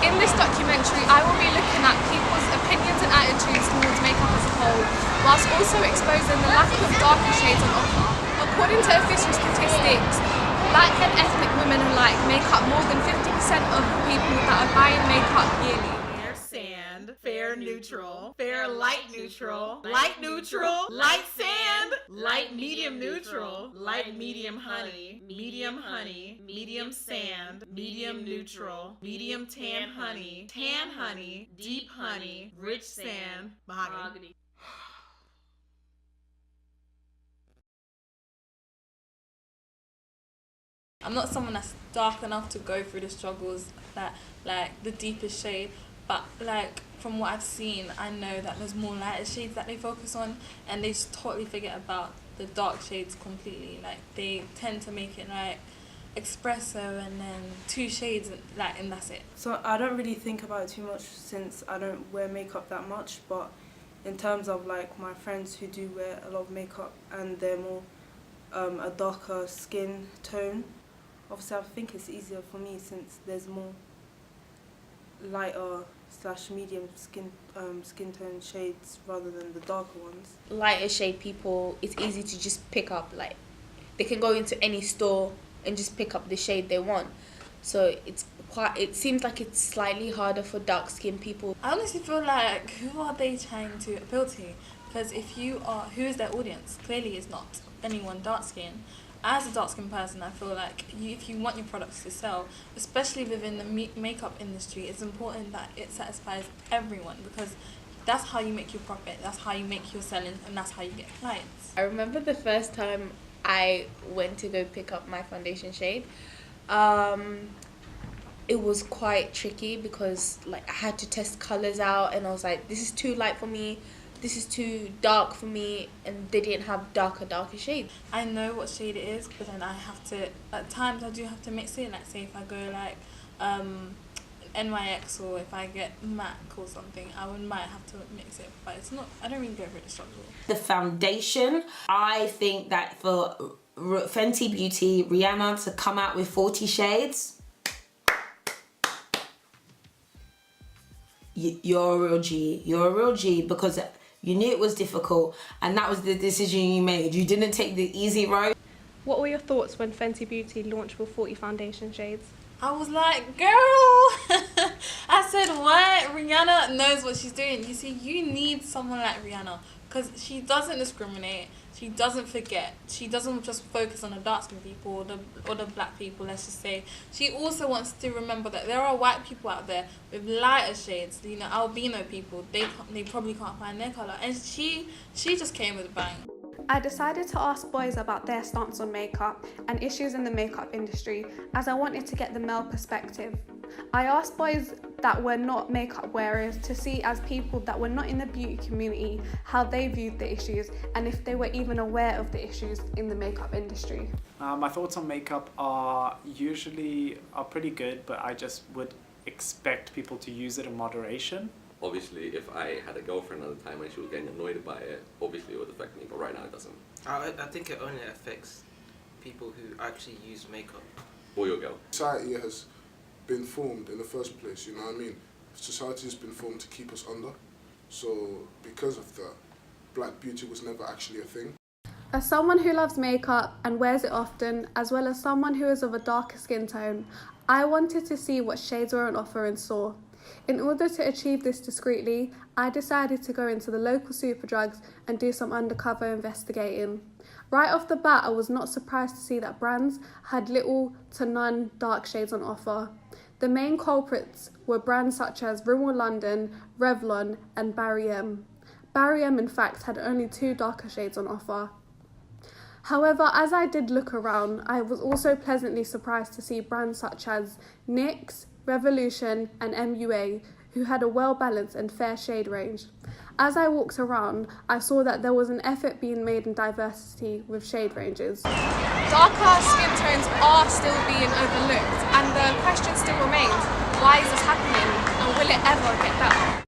In this documentary, I will be looking at people's opinions and attitudes towards makeup as a whole, whilst also exposing the lack of darker shades on offer. According to official statistics, Black and ethnic women alike make up more than 50% of people that are buying makeup yearly. Fair sand, fair neutral, fair light neutral, light neutral, light sand, light medium neutral, light medium honey, medium sand, medium neutral, medium tan honey, deep honey, rich sand, mahogany. I'm not someone that's dark enough to go through the struggles that, like, the deepest shade, but, like, from what I've seen, I know that there's more lighter shades that they focus on, and they just totally forget about the dark shades completely. Like, they tend to make it, like, espresso and then 2 shades, like, and that's it. So I don't really think about it too much since I don't wear makeup that much, but in terms of, like, my friends who do wear a lot of makeup and they're more a darker skin tone, obviously I think it's easier for me since there's more lighter / medium skin tone shades rather than the darker ones. Lighter shade people, it's easy to just pick up, like, they can go into any store and just pick up the shade they want. So it seems like it's slightly harder for dark skinned people. I honestly feel like, who are they trying to appeal to? Because who is their audience? Clearly it's not anyone dark skinned. As a dark skinned person, I feel like if you want your products to sell, especially within the makeup industry, it's important that it satisfies everyone, because that's how you make your profit, that's how you make your selling, and that's how you get clients. I remember the first time I went to go pick up my foundation shade. It was quite tricky because, like, I had to test colours out, and I was like, this is too light for me, this is too dark for me, and they didn't have darker shades. I know what shade it is, but then I have to, at times I do have to mix it. Like, say if I go like NYX, or if I get MAC or something, might have to mix it, but it's not, I don't really go for the struggle. The foundation, I think that for Fenty Beauty, Rihanna to come out with 40 shades, you're a real G. You're a real G, because you knew it was difficult, and that was the decision you made. You didn't take the easy road. What were your thoughts when Fenty Beauty launched with 40 foundation shades? I was like, girl! I said, what? Rihanna knows what she's doing. You see, you need someone like Rihanna, because she doesn't discriminate, she doesn't forget, she doesn't just focus on the dark skinned people or the black people, let's just say. She also wants to remember that there are white people out there with lighter shades, you know, albino people, they probably can't find their colour, and she just came with a bang. I decided to ask boys about their stance on makeup and issues in the makeup industry, as I wanted to get the male perspective. I asked boys that were not makeup wearers to see, as people that were not in the beauty community, how they viewed the issues and if they were even aware of the issues in the makeup industry. My thoughts on makeup are pretty good, but I just would expect people to use it in moderation. Obviously, if I had a girlfriend at the time and she was getting annoyed by it, obviously it would affect me, but right now it doesn't. I think it only affects people who actually use makeup. Or your girl. Society has been formed in the first place, you know what I mean? Society has been formed to keep us under, so because of that, black beauty was never actually a thing. As someone who loves makeup and wears it often, as well as someone who is of a darker skin tone, I wanted to see what shades were on offer and saw. In order to achieve this discreetly, I decided to go into the local Superdrugs and do some undercover investigating. Right off the bat, I was not surprised to see that brands had little to none dark shades on offer. The main culprits were brands such as Rimmel London, Revlon and Barry M. Barry M, in fact, had only 2 darker shades on offer. However, as I did look around, I was also pleasantly surprised to see brands such as NYX, Revolution and MUA, who had a well-balanced and fair shade range. As I walked around, I saw that there was an effort being made in diversity with shade ranges. Darker skin tones are still being overlooked, and the question still remains, why is this happening, and will it ever get better?